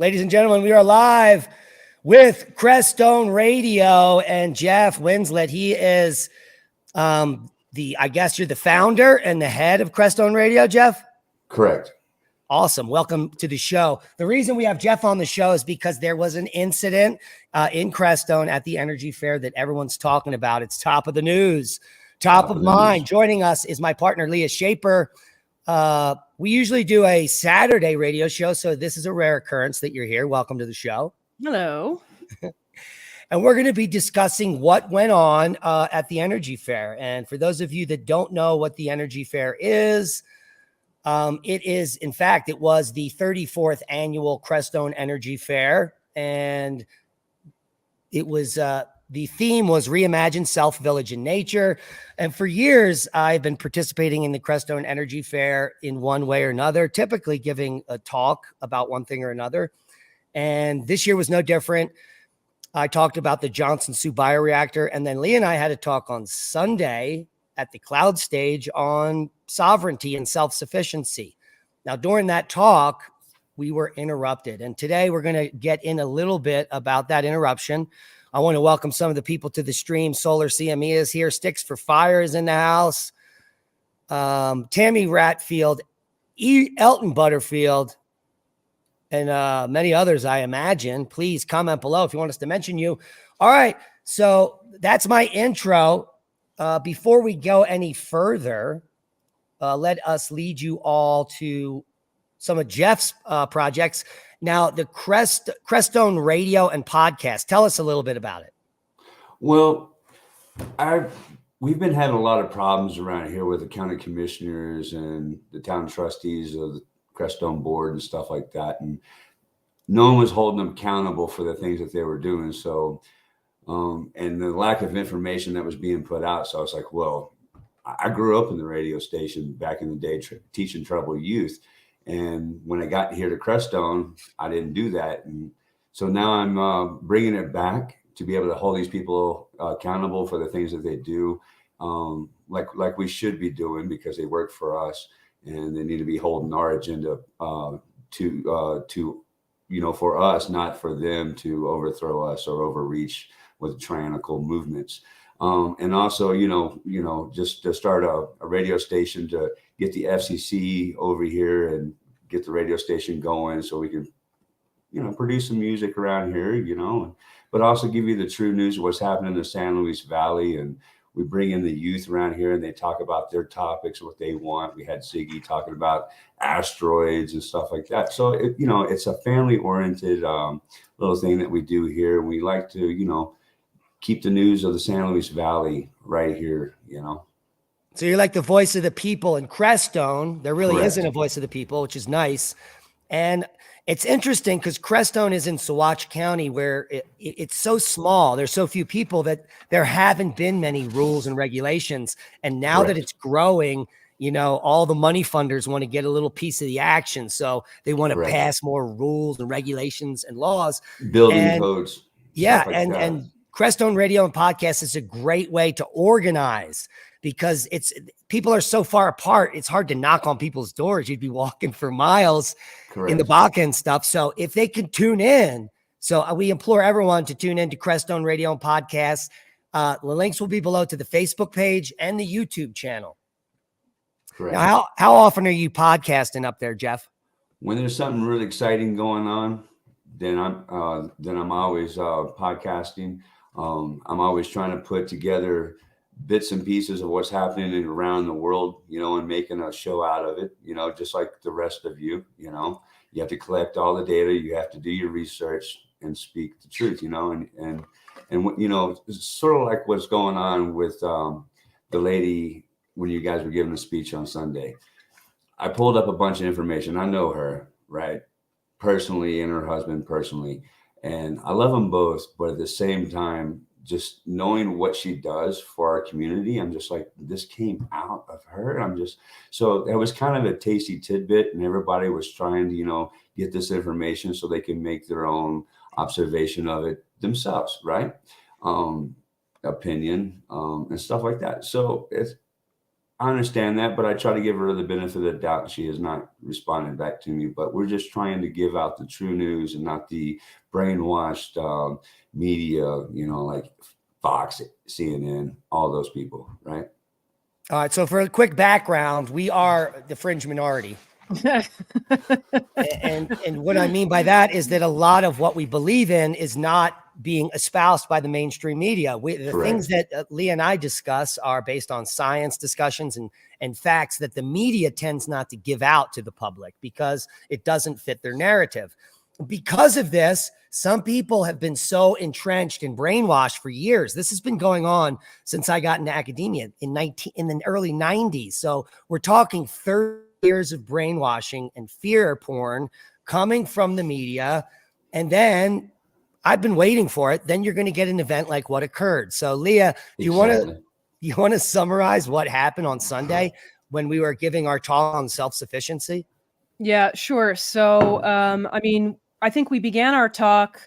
Ladies and gentlemen, we are live with Crestone Radio and Jeff Winslett. He is I guess you're the founder and the head of Crestone Radio, Jeff? Correct. Awesome. Welcome to the show. The reason we have Jeff on the show is because there was an incident in Crestone at the Energy Fair that everyone's talking about. It's top of the news, top of mind. Joining us is my partner, Leah Shaper. We usually do a Saturday radio show, so this is a rare occurrence that you're here. Welcome to the show. Hello. And we're going to be discussing what went on at the Energy Fair. And for those of you that don't know what the Energy Fair is, it was the 34th annual Crestone Energy Fair. And it was, the theme was Reimagine Self, Village, and Nature. And for years, I've been participating in the Crestone Energy Fair in one way or another, typically giving a talk about one thing or another. And this year was no different. I talked about the Johnson-Su bioreactor, and then Leah and I had a talk on Sunday at the Cloud stage on sovereignty and self-sufficiency. Now, during that talk, we were interrupted, and today we're going to get in a little bit about that interruption. I want to welcome some of the people to the stream. Solar CME is here. Sticks for Fire is in the house. Tammy Ratfield, Elton Butterfield, and many others, I imagine. Please comment below if you want us to mention you. All right, so that's my intro. Before we go any further, let us lead you all to some of Jeff's projects. Now, the Crestone Radio and podcast. Tell us a little bit about it. Well, we've been having a lot of problems around here with the county commissioners and the town trustees of the Crestone board and stuff like that. And no one was holding them accountable for the things that they were doing. So, and the lack of information that was being put out. So I was like, well, I grew up in the radio station back in the day, teaching troubled youth. And when I got here to Crestone, I didn't do that. And so now I'm bringing it back to be able to hold these people accountable for the things that they do, like we should be doing, because they work for us and they need to be holding our agenda for us, not for them to overthrow us or overreach with tyrannical movements. And also, just to start a radio station to get the FCC over here and get the radio station going so we can, produce some music around here, but also give you the true news of what's happening in the San Luis Valley. And we bring in the youth around here and they talk about their topics, what they want. We had Ziggy talking about asteroids and stuff like that. So, it's a family oriented little thing that we do here. And we like to, keep the news of the San Luis Valley right here, So you're like the voice of the people in Crestone. There really Correct. Isn't a voice of the people, which is nice. And it's interesting because Crestone is in Saguache County, where it's so small. There's so few people that there haven't been many rules and regulations. And now Correct. that it's growing, all the money funders want to get a little piece of the action. So they want to Correct. pass more rules and regulations and laws. Building codes. Yeah. Like and Crestone Radio and Podcast is a great way to organize, because people are so far apart. It's hard to knock on people's doors. You'd be walking for miles Correct. in the Baca and stuff. So if they can tune in, we implore everyone to tune in to Crestone Radio and Podcast. The links will be below to the Facebook page and the YouTube channel. Correct. Now, how often are you podcasting up there, Jeff? When there's something really exciting going on, then I'm always podcasting. I'm always trying to put together bits and pieces of what's happening around the world, and making a show out of it, just like the rest of you. You have to collect all the data, you have to do your research and speak the truth, and it's sort of like what's going on with the lady when you guys were giving a speech on Sunday. I pulled up a bunch of information. I know her, right, personally, and her husband personally, and I love them both, but at the same time, just knowing what she does for our community, I'm just like, this came out of her. So it was kind of a tasty tidbit, and everybody was trying to, get this information so they can make their own observation of it themselves, right? Opinion, and stuff like that. So I understand that, but I try to give her the benefit of the doubt. She has not responded back to me, but we're just trying to give out the true news and not the brainwashed media, like Fox, CNN, all those people, right? All right. So for a quick background, we are the fringe minority. and what I mean by that is that a lot of what we believe in is not being espoused by the mainstream media. The Correct. things that Leah and I discuss are based on science discussions and facts that the media tends not to give out to the public because it doesn't fit their narrative. Because of this, some people have been so entrenched and brainwashed for years. This has been going on since I got into academia in the early 90s. So we're talking 30 years of brainwashing and fear porn coming from the media. And then I've been waiting for it. Then you're going to get an event like what occurred. So Leah, you want to summarize what happened on Sunday when we were giving our talk on self-sufficiency? Yeah, sure. So, I think we began our talk,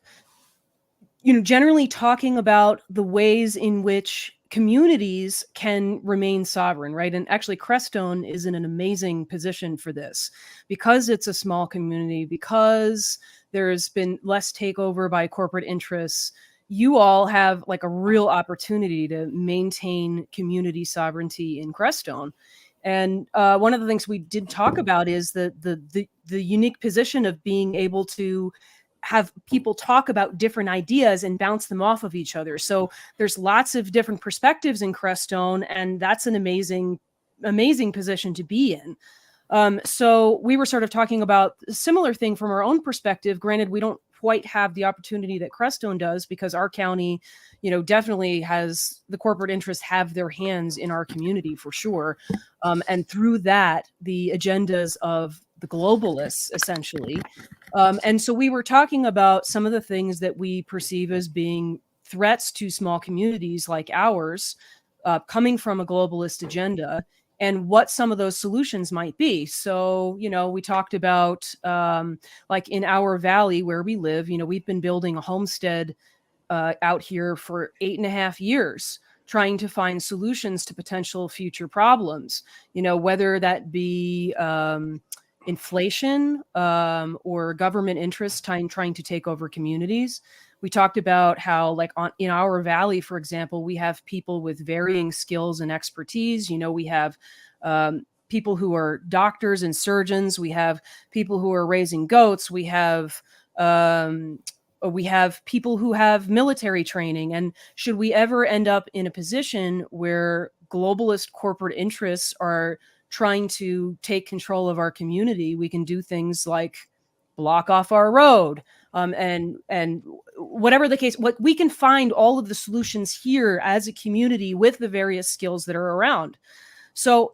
generally talking about the ways in which communities can remain sovereign, right? And actually, Crestone is in an amazing position for this because it's a small community, because there's been less takeover by corporate interests. You all have like a real opportunity to maintain community sovereignty in Crestone. And one of the things we did talk about is the unique position of being able to have people talk about different ideas and bounce them off of each other. So there's lots of different perspectives in Crestone, and that's an amazing position to be in. So we were sort of talking about a similar thing from our own perspective. Granted, we don't quite have the opportunity that Crestone does because our county, definitely has the corporate interests have their hands in our community for sure. And through that, the agendas of the globalists, essentially. And so we were talking about some of the things that we perceive as being threats to small communities like ours, coming from a globalist agenda, and what some of those solutions might be. So, we talked about, like in our valley where we live, we've been building a homestead out here for 8.5 years, trying to find solutions to potential future problems, whether that be inflation or government interests trying to take over communities. We talked about how, like in our valley, for example, we have people with varying skills and expertise. We have people who are doctors and surgeons. We have people who are raising goats. We have people who have military training. And should we ever end up in a position where globalist corporate interests are trying to take control of our community, we can do things like block off our road, and whatever the case, what we can find all of the solutions here as a community with the various skills that are around. So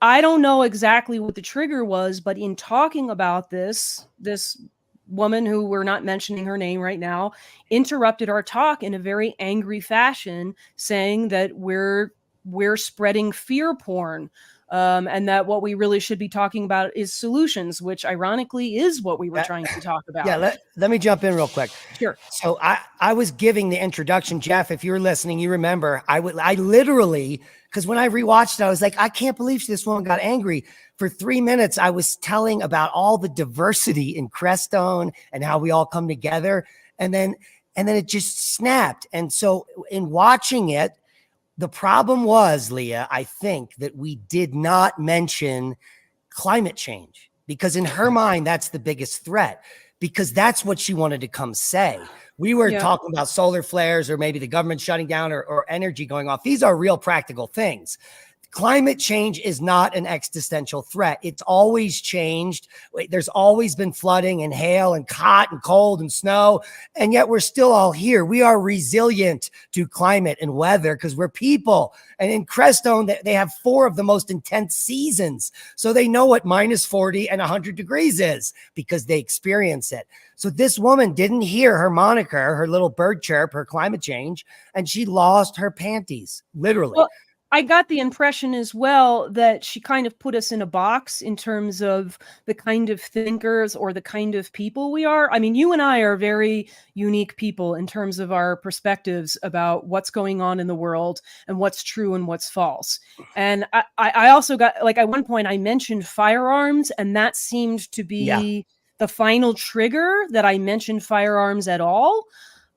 I don't know exactly what the trigger was, but in talking about this woman, who we're not mentioning her name right now, interrupted our talk in a very angry fashion, saying that we're spreading fear porn. And that what we really should be talking about is solutions, which ironically is what we were trying to talk about. Yeah, let me jump in real quick. Sure. So I was giving the introduction. Jeff, if you're listening, you remember, I literally, because when I rewatched it, I was like, I can't believe this woman got angry. For 3 minutes, I was telling about all the diversity in Crestone and how we all come together. And then it just snapped. And so in watching it, the problem was, Leah, I think that we did not mention climate change, because in her mind, that's the biggest threat, because that's what she wanted to come say. We were talking about solar flares or maybe the government shutting down or energy going off. These are real practical things. Climate change is not an existential threat. It's always changed. There's always been flooding and hail and hot and cold and snow. And yet we're still all here. We are resilient to climate and weather because we're people. And in Crestone, they have 4 of the most intense seasons. So they know what -40 and 100 degrees is because they experience it. So this woman didn't hear her moniker, her little bird chirp, her climate change, and she lost her panties, literally. Well, I got the impression as well that she kind of put us in a box in terms of the kind of thinkers or the kind of people we are. I mean, you and I are very unique people in terms of our perspectives about what's going on in the world and what's true and what's false. And I also got, like, at one point I mentioned firearms, and that seemed to be the final trigger that I mentioned firearms at all.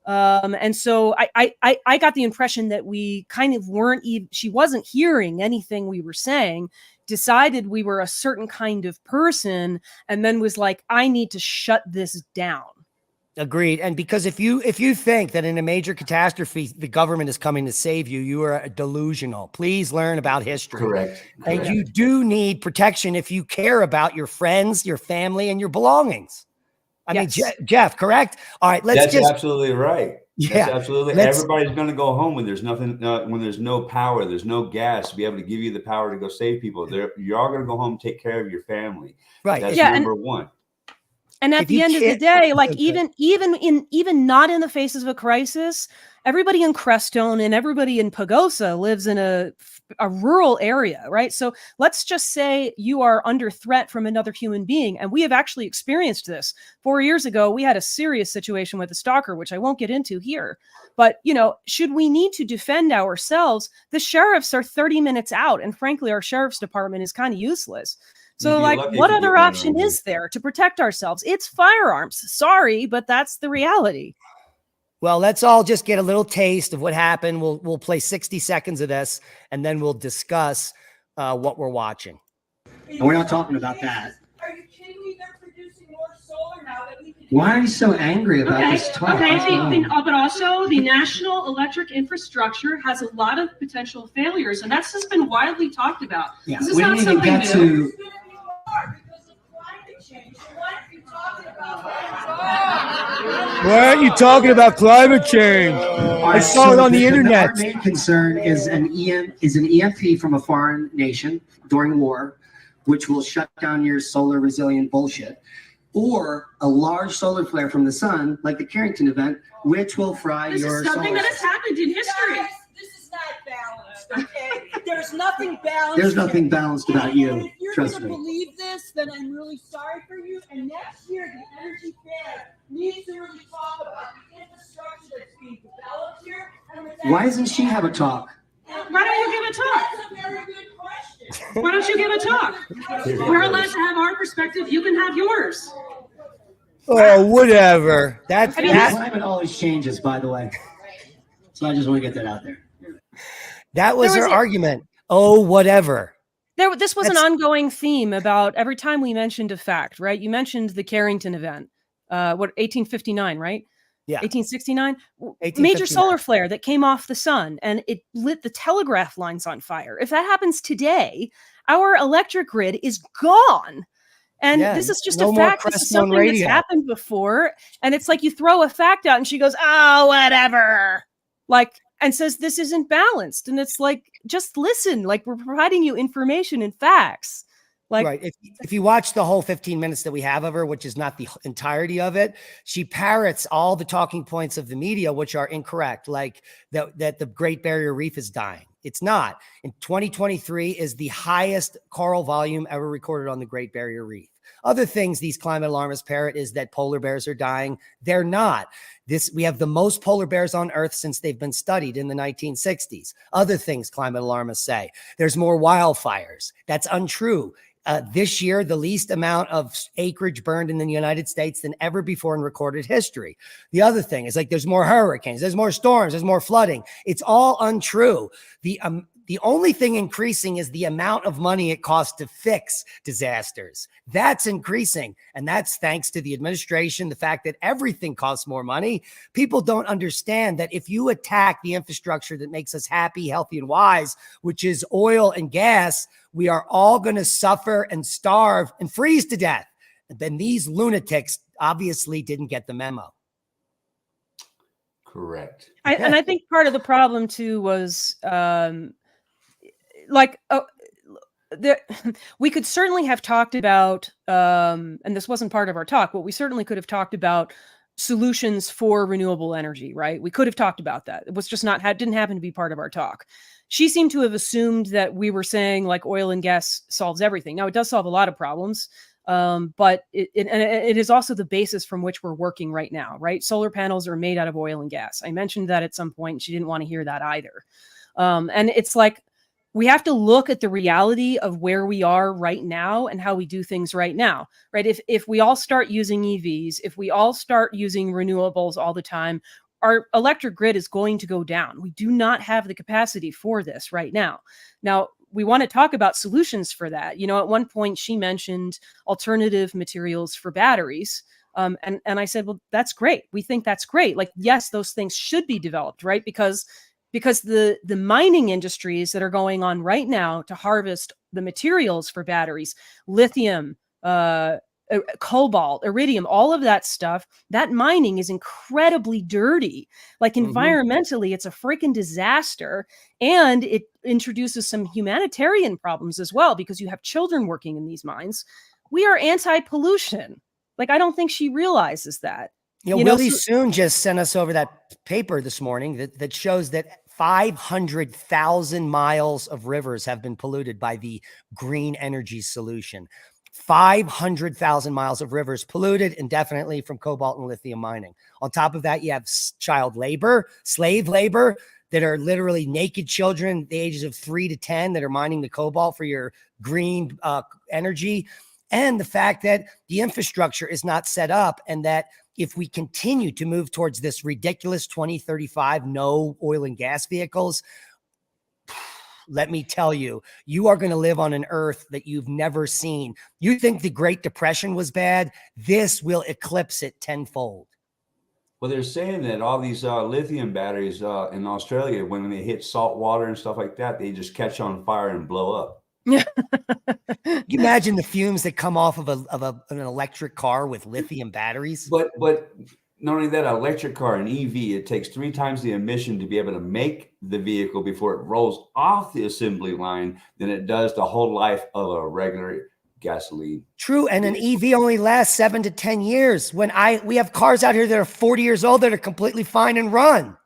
And so I got the impression that we kind of weren't even, she wasn't hearing anything we were saying, decided we were a certain kind of person, and then was like, I need to shut this down. Agreed. And because if you think that in a major catastrophe, the government is coming to save you, you are delusional. Please learn about history. Correct. And you do need protection if you care about your friends, your family, and your belongings. I mean, Jeff, correct? All right, That's absolutely right. Yeah, that's absolutely. Everybody's going to go home when there's nothing, when there's no power, there's no gas to be able to give you the power to go save people. You're all going to go home and take care of your family. Right. That's number one. And at the end of the day, like even not in the faces of a crisis, everybody in Crestone and everybody in Pagosa lives in a rural area, right? So let's just say you are under threat from another human being. And we have actually experienced this. 4 years ago, we had a serious situation with a stalker, which I won't get into here. But, you know, should we need to defend ourselves, the sheriffs are 30 minutes out. And frankly, our sheriff's department is kind of useless. So, like, what other option is there to protect ourselves? It's firearms. Sorry, but that's the reality. Well, let's all just get a little taste of what happened. We'll play 60 seconds of this, and then we'll discuss what we're watching. And we're not talking about that. Are you kidding me? They're producing more solar now that we can. Why are you so angry about this talk? But also the national electric infrastructure has a lot of potential failures, and that's just been widely talked about. Yeah, this is we not didn't even something get new. to. Because of climate change. What are you talking about? Why aren't you talking about climate change? I saw it on the internet. Our main concern is an EMP from a foreign nation during war, which will shut down your solar resilient bullshit, or a large solar flare from the sun, like the Carrington event, which will fry your solar. This is something that has happened in history. Guys, this is not balanced, okay? There's nothing balanced. There's nothing balanced about And you. if you're Trust going to me. believe this, then I'm really sorry for you. And next year, the energy fair needs to really talk about the infrastructure that's being developed here. Why doesn't she have a talk? Why don't you give a talk? That's a very good question. Why don't you give a talk? We're allowed to have our perspective. You can have yours. Oh, whatever. The climate always changes, by the way. So I just want to get that out there. That was her argument. Oh, whatever. This was an ongoing theme about every time we mentioned a fact, right? You mentioned the Carrington event, 1859, right? Yeah. 1869? Major solar flare that came off the sun, and it lit the telegraph lines on fire. If that happens today, our electric grid is gone. And this is just a fact. This is something that's happened before. And it's like you throw a fact out and she goes, oh, whatever. Like, and says this isn't balanced. And it's like, just listen. Like, we're providing you information and facts. Like, right. If you watch the whole 15 minutes that we have of her, which is not the entirety of it, she parrots all the talking points of the media, which are incorrect, like that the Great Barrier Reef is dying. It's not. In 2023 is the highest coral volume ever recorded on the Great Barrier Reef. Other things these climate alarmists parrot is that polar bears are dying. They're not. We have the most polar bears on Earth since they've been studied in the 1960s. Other things climate alarmists say. There's more wildfires. That's untrue. This year, the least amount of acreage burned in the United States than ever before in recorded history. The other thing is, like, there's more hurricanes, there's more storms, there's more flooding. It's all untrue. The only thing increasing is the amount of money it costs to fix disasters. That's increasing. And that's thanks to the administration, the fact that everything costs more money. People don't understand that if you attack the infrastructure that makes us happy, healthy, and wise, which is oil and gas, we are all going to suffer and starve and freeze to death. And then these lunatics obviously didn't get the memo. Correct. And I think part of the problem too was we could certainly have talked about, and this wasn't part of our talk, but we certainly could have talked about solutions for renewable energy, right? We could have talked about that. It was just didn't happen to be part of our talk. she seemed to have assumed that we were saying like oil and gas solves everything. Now, it does solve a lot of problems, but it is also the basis from which we're working right now, right? Solar panels are made out of oil and gas. I mentioned that at some point, and she didn't want to hear that either. And it's like, we have to look at the reality of where we are right now and how we do things right now, right? If we all start using EVs, if we all start using renewables all the time, our electric grid is going to go down. We do not have the capacity for this right now. Now, we want to talk about solutions for that. You know, at one point she mentioned alternative materials for batteries. And I said, well, that's great. We think that's great. Like, yes, those things should be developed, right? Because the mining industries that are going on right now to harvest the materials for batteries, lithium, cobalt, iridium, all of that stuff, that mining is incredibly dirty. Like, environmentally, it's a freaking disaster. And it introduces some humanitarian problems as well, because you have children working in these mines. We are anti-pollution. Like, I don't think she realizes that. Willie Soon just sent us over that paper this morning that shows that 500,000 miles of rivers have been polluted by the green energy solution. 500,000 miles of rivers polluted indefinitely from cobalt and lithium mining. On top of that, you have child labor, slave labor, that are literally naked children, the ages of 3 to 10, that are mining the cobalt for your green energy. And the fact that the infrastructure is not set up, and that if we continue to move towards this ridiculous 2035 no oil and gas vehicles, let me tell you, you are going to live on an earth that you've never seen. You think the Great Depression was bad? This will eclipse it tenfold. Well, they're saying that all these lithium batteries in Australia, when they hit salt water and stuff like that, they just catch on fire and blow up. Yeah. You imagine the fumes that come off of an electric car with lithium batteries. But not only that, electric car, an EV, it takes 3 times the emission to be able to make the vehicle before it rolls off the assembly line than it does the whole life of a regular gasoline. True, and an EV only lasts 7 to 10 years. We have cars out here that are 40 years old that are completely fine and run.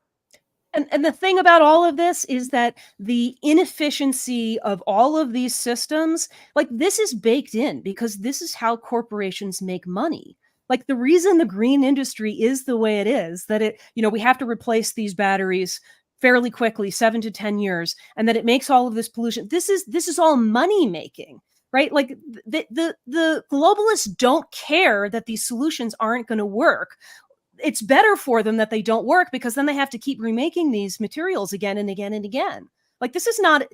And the thing about all of this is that the inefficiency of all of these systems, like, this is baked in because this is how corporations make money. Like, the reason the green industry is the way it is, that we have to replace these batteries fairly quickly, 7 to 10 years, and that it makes all of this pollution. This is all money making, right? Like, the globalists don't care that these solutions aren't going to work. It's better for them that they don't work, because then they have to keep remaking these materials again and again and again. Like, this is not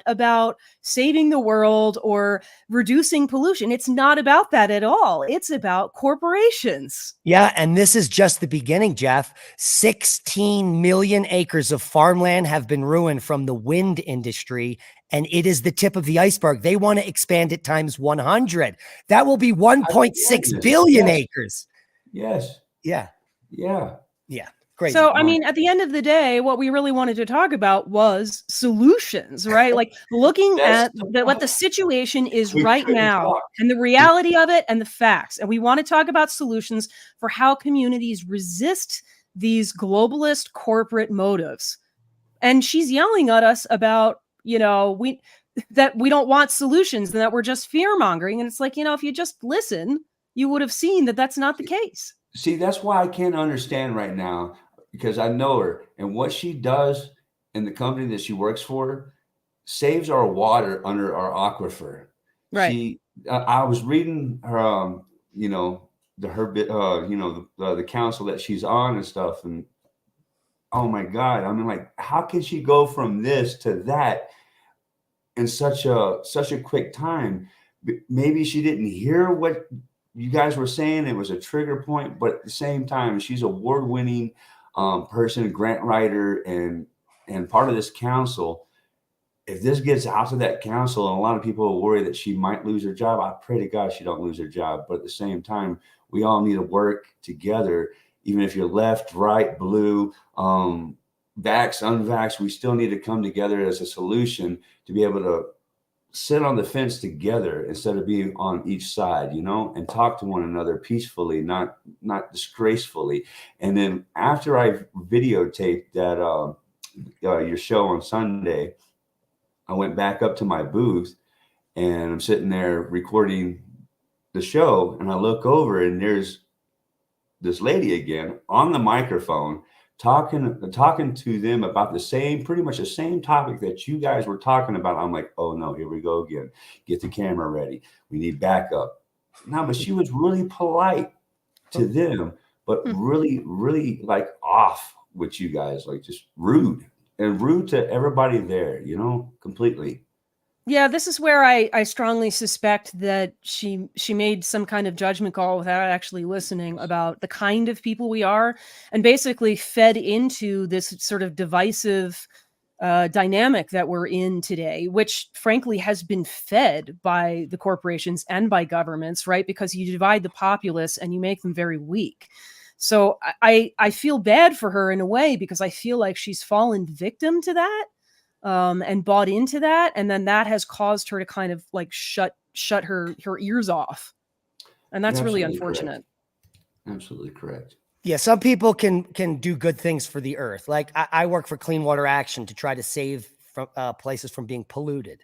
about saving the world or reducing pollution. It's not about that at all. It's about corporations. Yeah, and this is just the beginning, Jeff. 16 million acres of farmland have been ruined from the wind industry, and it is the tip of the iceberg. They want to expand it times 100. That will be 1.6 billion acres. Yes. Yeah. Yeah. Yeah. Crazy. So, I mean, at the end of the day, what we really wanted to talk about was solutions, right? Like, looking at what the situation is right now and the reality of it and the facts. And we want to talk about solutions for how communities resist these globalist corporate motives. And she's yelling at us about, that we don't want solutions and that we're just fear mongering. And it's like, if you just listen, you would have seen that that's not the case. See, that's why I can't understand right now, because I know her, and what she does in the company that she works for saves our water under our aquifer. Right. I was reading her, the council that she's on and stuff, and oh my God, I mean, like, how can she go from this to that in such a quick time? Maybe she didn't hear what you guys were saying. It was a trigger point, but at the same time, she's an award-winning person, grant writer, and part of this council. If this gets out to that council, and a lot of people are worried that she might lose her job, I pray to God she don't lose her job. But at the same time, we all need to work together. Even if you're left, right, blue, vax, unvax, we still need to come together as a solution to be able to sit on the fence together instead of being on each side, and talk to one another peacefully, not disgracefully. And then after I videotaped your show on Sunday, I went back up to my booth and I'm sitting there recording the show, and I look over and there's this lady again on the microphone talking to them about pretty much the same topic that you guys were talking about. I'm like, oh no, here we go again. Get the camera ready. We need backup. No, but she was really polite to them, but really, really like off with you guys, like just rude to everybody there, completely. Yeah, this is where I strongly suspect that she made some kind of judgment call without actually listening about the kind of people we are, and basically fed into this sort of divisive dynamic that we're in today, which frankly has been fed by the corporations and by governments, right? Because you divide the populace and you make them very weak. So I feel bad for her in a way, because I feel like she's fallen victim to that. And bought into that, and then that has caused her to kind of like shut her ears off, and that's really unfortunate. Correct. Absolutely correct. Yeah, some people can do good things for the earth. Like I work for Clean Water Action to try to save places from being polluted,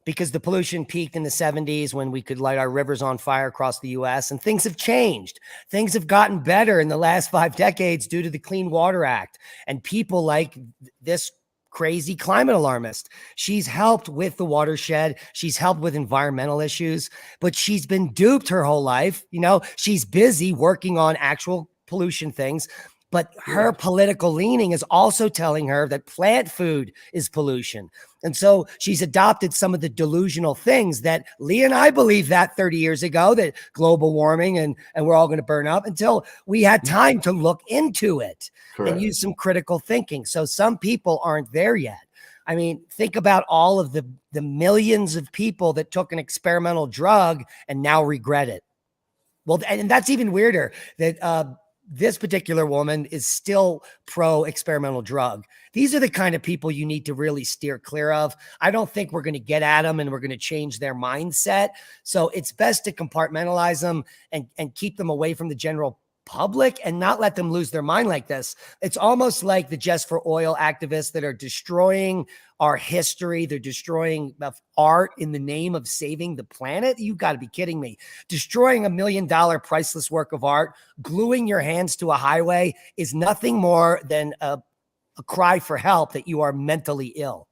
because the pollution peaked in the 70s when we could light our rivers on fire across the U.S. and things have changed. Things have gotten better in the last 5 decades due to the Clean Water Act and people like this crazy climate alarmist. She's helped with the watershed. She's helped with environmental issues, but she's been duped her whole life. She's busy working on actual pollution things, but her political leaning is also telling her that plant food is pollution. And so she's adopted some of the delusional things that Leah and I believed that 30 years ago, that global warming and we're all going to burn up, until we had time to look into it. Correct. And use some critical thinking. So some people aren't there yet. I mean, think about all of the millions of people that took an experimental drug and now regret it. Well, and that's even weirder, that this particular woman is still pro experimental drug. These are the kind of people you need to really steer clear of. I don't think we're going to get at them and we're going to change their mindset. So it's best to compartmentalize them and keep them away from the general public and not let them lose their mind like this. It's almost like the Just for Oil activists that are destroying our history. They're destroying art in the name of saving the planet. You've got to be kidding me. Destroying $1 million priceless work of art, gluing your hands to a highway is nothing more than a cry for help that you are mentally ill.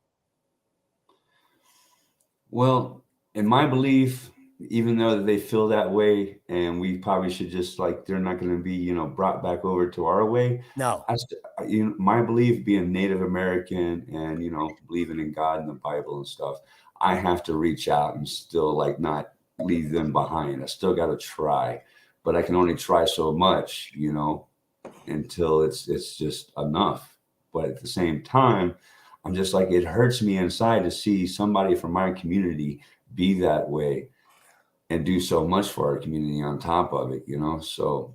Well, in my belief, even though they feel that way, and we probably should just they're not going to be, brought back over to our way. No, my belief, being Native American and, believing in God and the Bible and stuff, I have to reach out and still not leave them behind. I still got to try, but I can only try so much, until it's just enough. But at the same time, I'm just it hurts me inside to see somebody from my community be that way and do so much for our community on top of it, So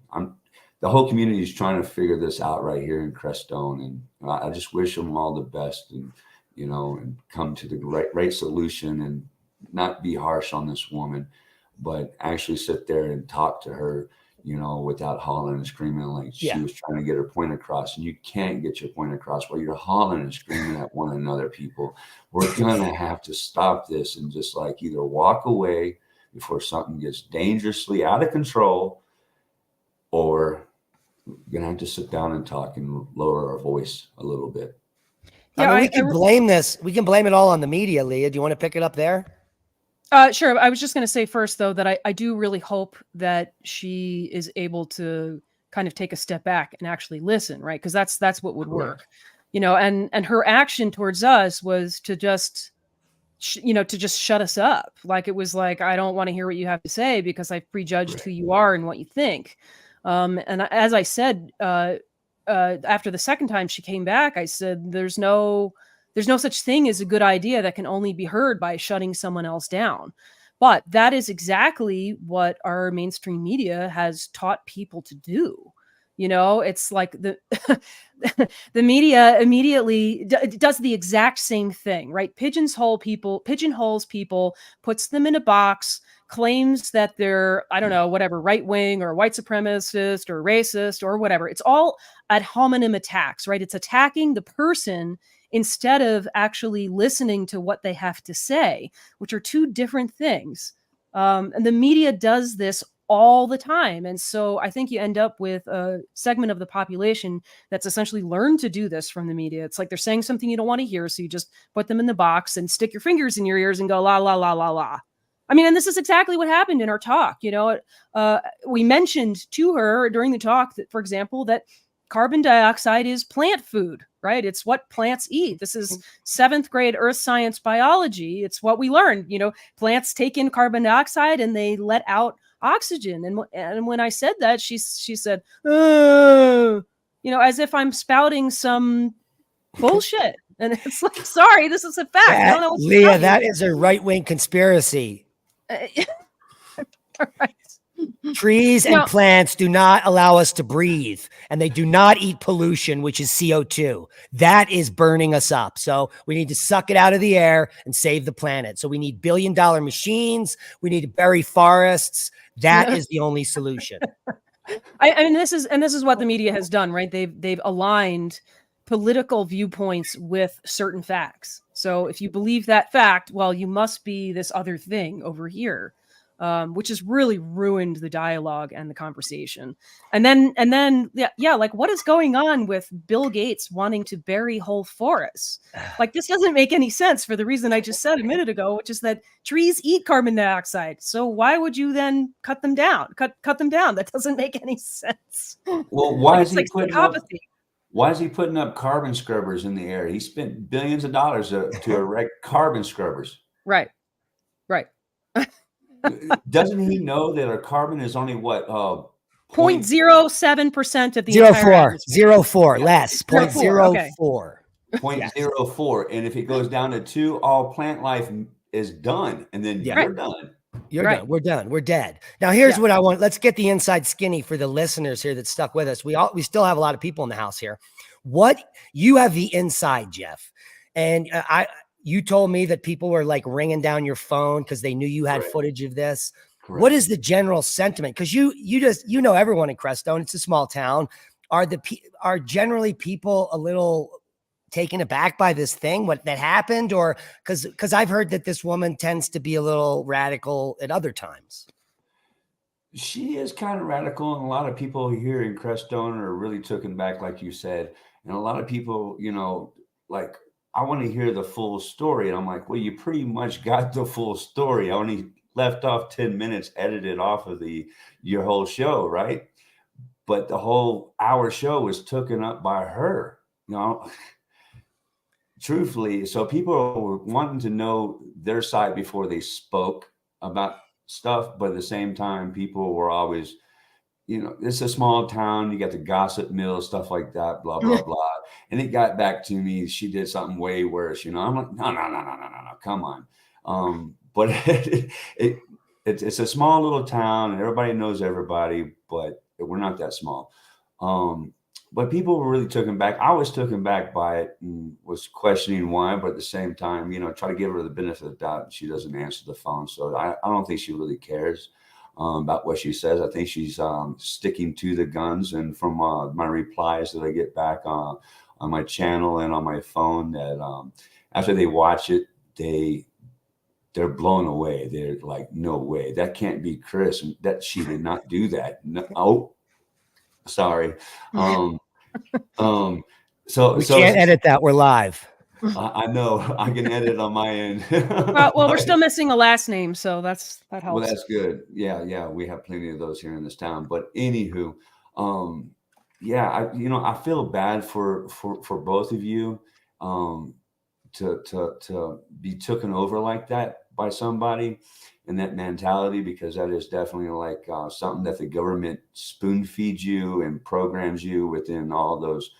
the whole community is trying to figure this out right here in Crestone, and I just wish them all the best, and and come to the right solution, and not be harsh on this woman, but actually sit there and talk to her, without hollering and screaming she was trying to get her point across. And you can't get your point across while you're hollering and screaming at one another. People, we're gonna have to stop this and just either walk away before something gets dangerously out of control, or we're gonna have to sit down and talk and lower our voice a little bit. Yeah, we can blame this. We can blame it all on the media, Leah. Do you want to pick it up there? Sure. I was just going to say first, though, that I do really hope that she is able to kind of take a step back and actually listen, right? Because that's what would work, and her action towards us was to just shut us up. It was I don't want to hear what you have to say because I've prejudged who you are and what you think. And as I said, after the second time she came back, I said, there's no such thing as a good idea that can only be heard by shutting someone else down. But that is exactly what our mainstream media has taught people to do. It's the the media immediately does the exact same thing, right? Pigeonholes people, puts them in a box, claims that they're, I don't know, whatever, right wing or white supremacist or racist or whatever. It's all ad hominem attacks, right? It's attacking the person instead of actually listening to what they have to say, which are two different things. And the media does this all the time. And so I think you end up with a segment of the population that's essentially learned to do this from the media. It's like they're saying something you don't want to hear, so you just put them in the box and stick your fingers in your ears and go, la, la, la, la, la. I mean, and this is exactly what happened in our talk. We mentioned to her during the talk that, for example, that carbon dioxide is plant food, right? It's what plants eat. This is 7th grade earth science biology. It's what we learned. Plants take in carbon dioxide and they let out oxygen. And when I said that, she said, as if I'm spouting some bullshit. And it's like, sorry, this is a fact. I don't know what Leah, that is a right-wing conspiracy. Right. Trees and plants do not allow us to breathe, and they do not eat pollution, which is CO2. That is burning us up. So we need to suck it out of the air and save the planet. So we need billion-dollar machines. We need to bury forests. That is the only solution. I mean, this is what the media has done, right? They've aligned political viewpoints with certain facts. So if you believe that fact, well, you must be this other thing over here. Which has really ruined the dialogue and the conversation. And then, like what is going on with Bill Gates wanting to bury whole forests? Like this doesn't make any sense for the reason I just said a minute ago, which is that trees eat carbon dioxide. So why would you then cut them down? Cut them down. That doesn't make any sense. Well, why is he putting up carbon scrubbers in the air? He spent billions of dollars to erect carbon scrubbers. Right. Doesn't he know that our carbon is only what 0.07% of the 0.04 less 0.04 0.04, and if it goes down to 2, all plant life is done, and then you're done. Done. We're done. We're dead. Now here's what I want. Let's get the inside skinny for the listeners here that stuck with us. We still have a lot of people in the house here. What you have the inside, Jeff, and you told me that people were like ringing down your phone because they knew you had footage of this. Correct. What is the general sentiment? Because you know everyone in Crestone. It's a small town. Are generally people a little taken aback by this thing, what that happened, or because I've heard that this woman tends to be a little radical at other times. She is kind of radical, and a lot of people here in Crestone are really taken back, like you said, and a lot of people, like. I want to hear the full story. And I'm like, well, you pretty much got the full story. I only left off 10 minutes edited off of your whole show, right? But the whole hour show was taken up by her, truthfully. So people were wanting to know their side before they spoke about stuff. But at the same time, people were always, it's a small town. You got the gossip mill, stuff like that, blah, blah, blah. And it got back to me. She did something way worse. I'm like, no, come on. But it's a small little town and everybody knows everybody, but we're not that small. But people were really taken back. I was taken back by it and was questioning why, but at the same time, try to give her the benefit of the doubt. She doesn't answer the phone. So I don't think she really cares about what she says. I think she's sticking to the guns. And from my replies that I get back on my channel and on my phone, that after they watch it, they're blown away. They're like, no way, that can't be Chris. That she did not do that. No, oh, sorry. So we can't edit that. We're live. I know I can edit on my end. well, we're still missing a last name, so that helps. Well, that's good. Yeah, we have plenty of those here in this town. But anywho, I feel bad for both of you to be taken over like that by somebody and that mentality, because that is definitely like something that the government spoon feeds you and programs you within all those,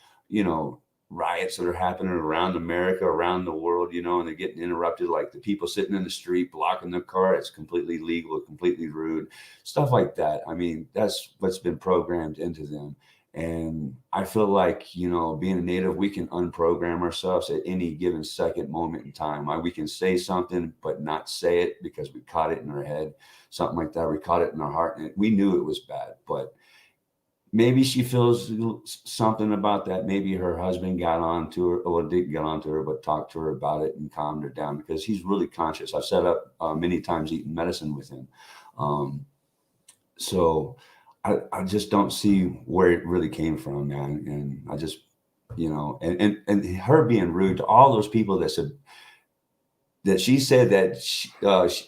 riots that are happening around America, around the world, and they're getting interrupted, like the people sitting in the street blocking their car. It's completely legal, completely rude, stuff like that. I mean, that's what's been programmed into them. And I feel like, being a native, we can unprogram ourselves at any given second moment in time. We can say something, but not say it because we caught it in our head, something like that. We caught it in our heart and we knew it was bad, but maybe she feels something about that. Maybe her husband got on to her, or didn't get on to her, but talked to her about it and calmed her down, because he's really conscious. I've set up many times eating medicine with him. So I just don't see where it really came from, man. And I just, you know, and her being rude to all those people that said, that she said that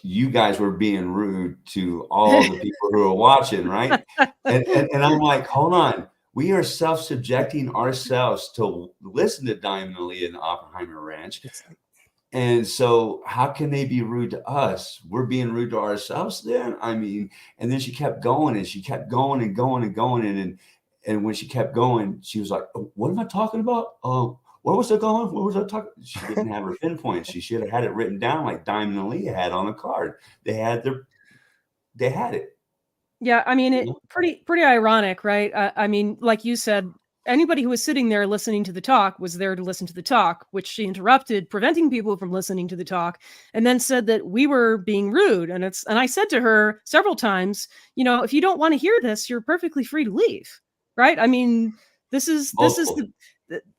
you guys were being rude to all the people who are watching, right? And I'm like, hold on. We are self-subjecting ourselves to listen to Diamond and Leah and Oppenheimer Ranch. And so how can they be rude to us? We're being rude to ourselves then? I mean, and then she kept going, and she kept going and going and going. And when she kept going, she was like, what am I talking about? Where was I going? What was I talking? She didn't have her pinpoint. She should have had it written down like Diamond and Leah had on a card. They had it. Yeah, I mean, pretty ironic, right? I mean, like you said, anybody who was sitting there listening to the talk was there to listen to the talk, which she interrupted, preventing people from listening to the talk, and then said that we were being rude. And I said to her several times, you know, if you don't want to hear this, you're perfectly free to leave, right? I mean, this is the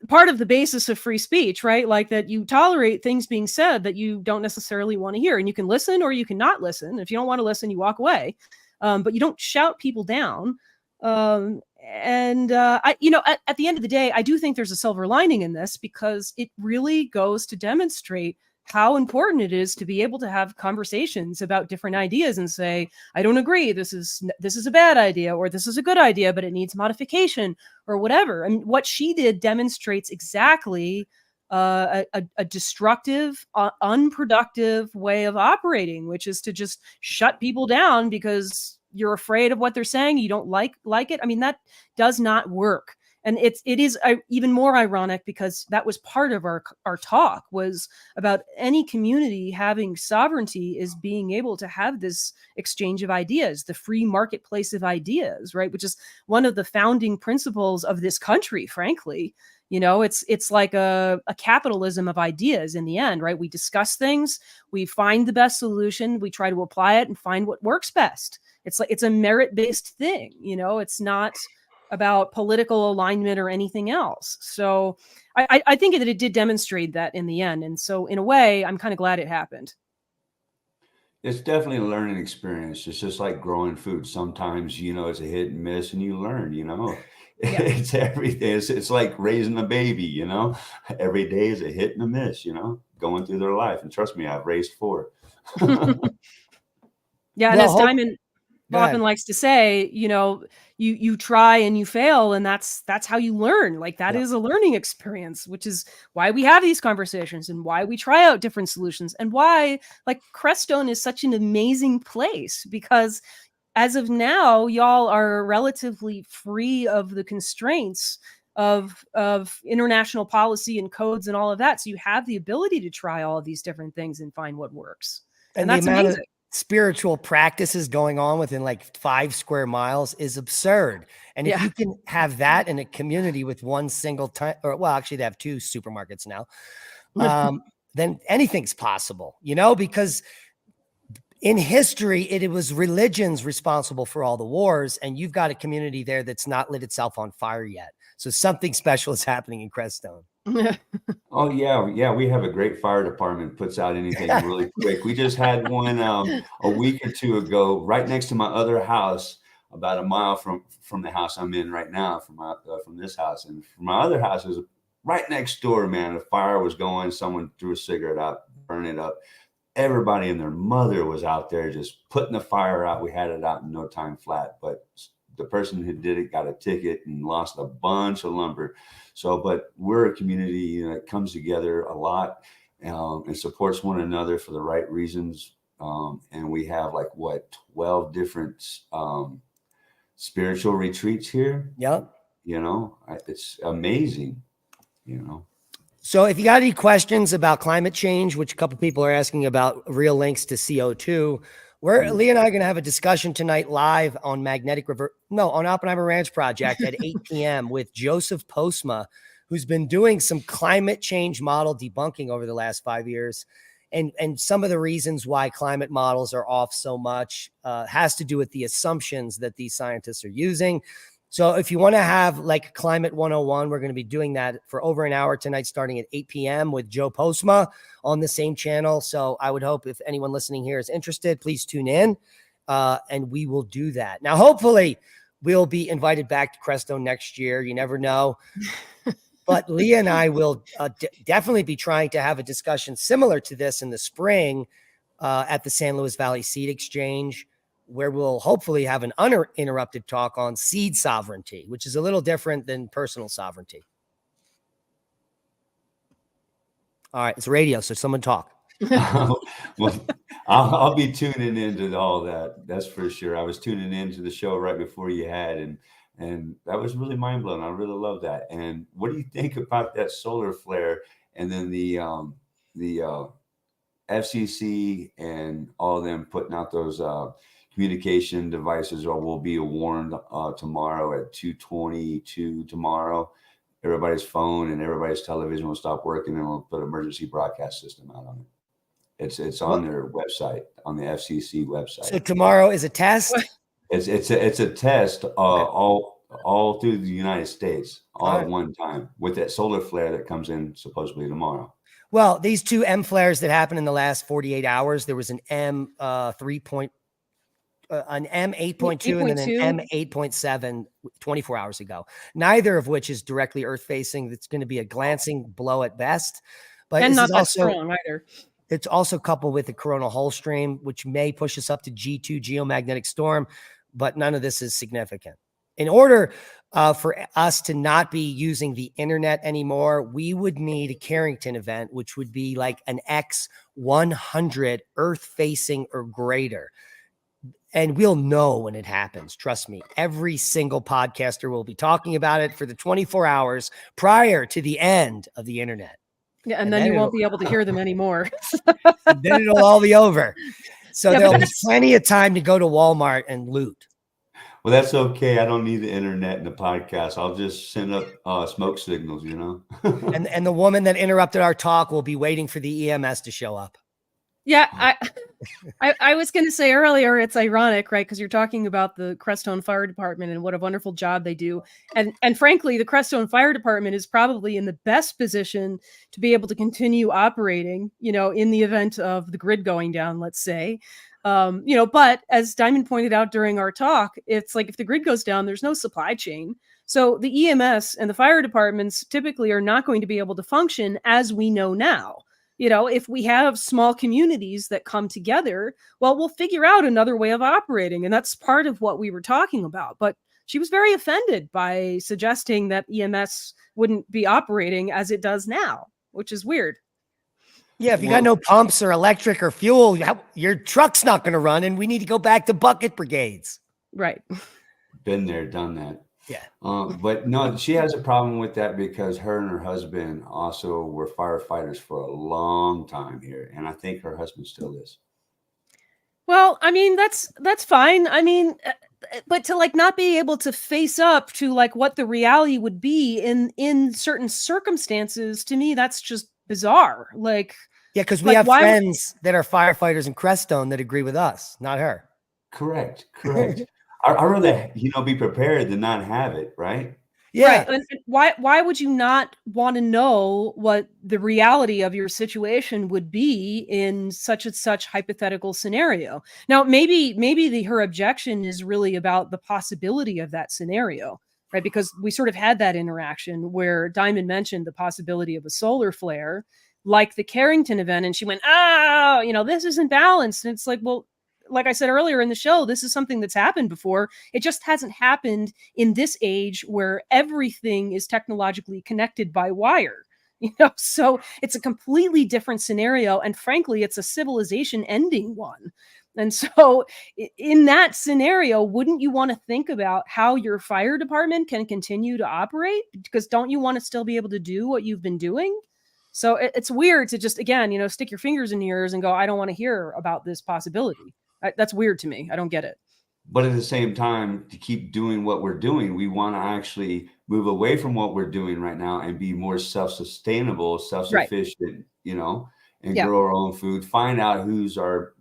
part of the basis of free speech, right? Like that you tolerate things being said that you don't necessarily want to hear, and you can listen or you can not listen. If you don't want to listen, you walk away, but you don't shout people down. I, you know, at the end of the day, I do think there's a silver lining in this, because it really goes to demonstrate how important it is to be able to have conversations about different ideas and say, I don't agree. This is a bad idea, or this is a good idea, but it needs modification or whatever. And what she did demonstrates exactly a destructive, unproductive way of operating, which is to just shut people down because you're afraid of what they're saying. You don't like it. I mean, that does not work. And it is even more ironic, because that was part of our talk, was about any community having sovereignty is being able to have this exchange of ideas, the free marketplace of ideas, right? Which is one of the founding principles of this country, frankly. You know, it's like a capitalism of ideas in the end, right? We discuss things, we find the best solution, we try to apply it and find what works best. It's a merit-based thing, you know, it's not about political alignment or anything else. So I think that it did demonstrate that in the end. And so in a way, I'm kind of glad it happened. It's definitely a learning experience. It's just like growing food. Sometimes, you know, it's a hit and miss, and you learn, you know. Yeah. It's everything. It's like raising a baby, you know. Every day is a hit and a miss, you know, going through their life. And trust me, I've raised 4. Yeah, and as Diamond often likes to say, you know, you try and you fail, and that's how you learn. Like that is a learning experience, which is why we have these conversations and why we try out different solutions, and why like Crestone is such an amazing place, because as of now, y'all are relatively free of the constraints of international policy and codes and all of that. So you have the ability to try all of these different things and find what works. And that's amazing. Spiritual practices going on within like 5 square miles is absurd. And if you can have that in a community with one single time, or well, actually they have 2 supermarkets now, then anything's possible, you know, because in history, it was religions responsible for all the wars, and you've got a community there that's not lit itself on fire yet. So something special is happening in Crestone. Oh yeah, we have a great fire department, puts out anything really quick. We just had one a week or 2 ago, right next to my other house, about a mile from the house I'm in right now, from this house. And from my other house is right next door, man. The fire was going, someone threw a cigarette out, burned it up. Everybody and their mother was out there just putting the fire out. We had it out in no time flat, but the person who did it got a ticket and lost a bunch of lumber. So, but we're a community that comes together a lot and supports one another for the right reasons. And we have 12 different spiritual retreats here. Yep. You know, it's amazing, you know. So if you got any questions about climate change, which a couple people are asking about, real links to CO2, Leah and I are going to have a discussion tonight live on on Oppenheimer Ranch Project at 8 p.m. with Joseph Postma, who's been doing some climate change model debunking over the last 5 years. And some of the reasons why climate models are off so much has to do with the assumptions that these scientists are using. So if you want to have like Climate 101, we're going to be doing that for over an hour tonight, starting at 8 p.m. with Joe Postma on the same channel. So I would hope if anyone listening here is interested, please tune in and we will do that. Now, hopefully we'll be invited back to Crestone next year. You never know. But Leah and I will definitely be trying to have a discussion similar to this in the spring at the San Luis Valley Seed Exchange, where we'll hopefully have an uninterrupted talk on seed sovereignty, which is a little different than personal sovereignty. All right, it's radio, so someone talk. Well, I'll be tuning into all that. That's for sure. I was tuning into the show right before you had, and that was really mind blowing. I really love that. And what do you think about that solar flare? And then the FCC and all of them putting out those communication devices, or will be warned tomorrow at 2:22 tomorrow. Everybody's phone and everybody's television will stop working, and we'll put an emergency broadcast system out on it. It's on their website, on the FCC website. So tomorrow is a test. It's a test all through the United States all at one time, with that solar flare that comes in supposedly tomorrow. Well, these two M flares that happened in the last 48 hours, there was an M 8.2 and then an M 8.7 24 hours ago, neither of which is directly earth facing. It's going to be a glancing blow at best, but And not that also strong either. It's also coupled with the coronal hole stream, which may push us up to G2 geomagnetic storm, but none of this is significant. In order for us to not be using the internet anymore, we would need a Carrington event, which would be like an X100 earth facing or greater. And we'll know when it happens. Trust me. Every single podcaster will be talking about it for the 24 hours prior to the end of the internet. Yeah, and then you won't be able to hear them anymore. Then it'll all be over. So there'll be plenty of time to go to Walmart and loot. Well, that's okay. I don't need the internet and the podcast. I'll just send up smoke signals, you know. and the woman that interrupted our talk will be waiting for the EMS to show up. Yeah, I was going to say earlier, it's ironic, right? Because you're talking about the Crestone Fire Department and what a wonderful job they do. And frankly, the Crestone Fire Department is probably in the best position to be able to continue operating, you know, in the event of the grid going down, let's say. You know, but as Diamond pointed out during our talk, it's like if the grid goes down, there's no supply chain. So the EMS and the fire departments typically are not going to be able to function as we know now. You know, if we have small communities that come together, well, we'll figure out another way of operating. And that's part of what we were talking about. But she was very offended by suggesting that EMS wouldn't be operating as it does now, which is weird. Yeah, if you got no pumps or electric or fuel, your truck's not going to run, and we need to go back to bucket brigades. Right. Been there, done that. Yeah. But no, she has a problem with that because her and her husband also were firefighters for a long time here. And I think her husband still is. Well, I mean, that's fine. I mean, but to like not be able to face up to like what the reality would be in certain circumstances, to me, that's just bizarre. Like, yeah, because we have friends that are firefighters in Crestone that agree with us, not her. Correct. I'd rather, be prepared than not have it, right? Yeah. Right. And why would you not want to know what the reality of your situation would be in such and such hypothetical scenario? Now, maybe her objection is really about the possibility of that scenario, right? Because we sort of had that interaction where Diamond mentioned the possibility of a solar flare, like the Carrington event, and she went, this isn't balanced. And it's like, well, like I said earlier in the show, this is something that's happened before. It just hasn't happened in this age where everything is technologically connected by wire. So it's a completely different scenario. And frankly, it's a civilization ending one. And so in that scenario, wouldn't you want to think about how your fire department can continue to operate? Because don't you want to still be able to do what you've been doing? So it's weird to just, again, stick your fingers in your ears and go, I don't want to hear about this possibility. That's weird to me. I don't get it. But at the same time, to keep doing what we're doing, we want to actually move away from what we're doing right now and be more self-sustainable, self-sufficient, and grow our own food. Find out who's our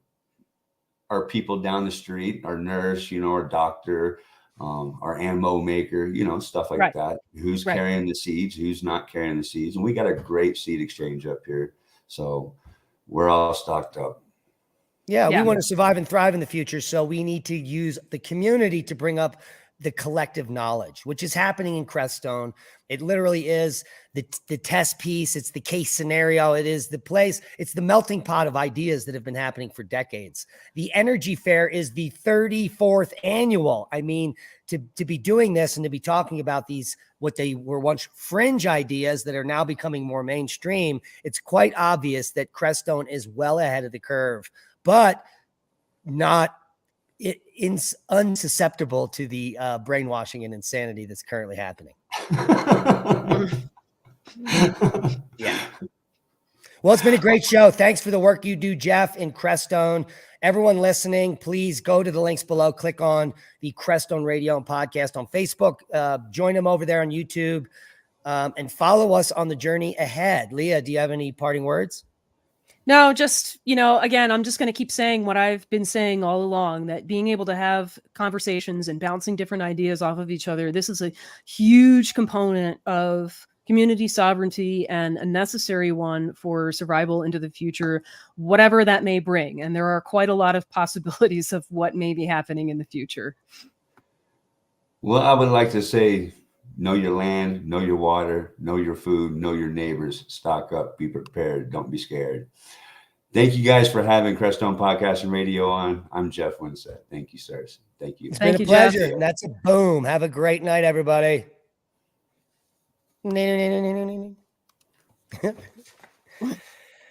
people down the street, our nurse, our doctor, our ammo maker, stuff like Right. that. Who's Right. carrying the seeds, who's not carrying the seeds. And we got a great seed exchange up here. So we're all stocked up. Yeah, Yeah. we want to survive and thrive in the future. So we need to use the community to bring up the collective knowledge, which is happening in Crestone. It literally is the test piece. It's the case scenario. It is the place. It's the melting pot of ideas that have been happening for decades. The Energy Fair is the 34th annual. I mean, to be doing this and to be talking about these, what they were once fringe ideas that are now becoming more mainstream, it's quite obvious that Crestone is well ahead of the curve, but not unsusceptible to the brainwashing and insanity that's currently happening. Yeah. Well, it's been a great show. Thanks for the work you do, Jeff, in Crestone. Everyone listening, please go to the links below. Click on the Crestone Radio and podcast on Facebook. Join them over there on YouTube, and follow us on the journey ahead. Leah, do you have any parting words? No, just, again, I'm just going to keep saying what I've been saying all along, that being able to have conversations and bouncing different ideas off of each other, this is a huge component of community sovereignty and a necessary one for survival into the future, whatever that may bring. And there are quite a lot of possibilities of what may be happening in the future. Well, I would like to say, know your land, know your water, know your food, know your neighbors, stock up, be prepared, don't be scared. Thank you guys for having Crestone Podcast and Radio on. I'm Jeff Winslett. Thank you, sirs. Thank you. It's been a pleasure. Jeff. That's a boom. Have a great night, everybody.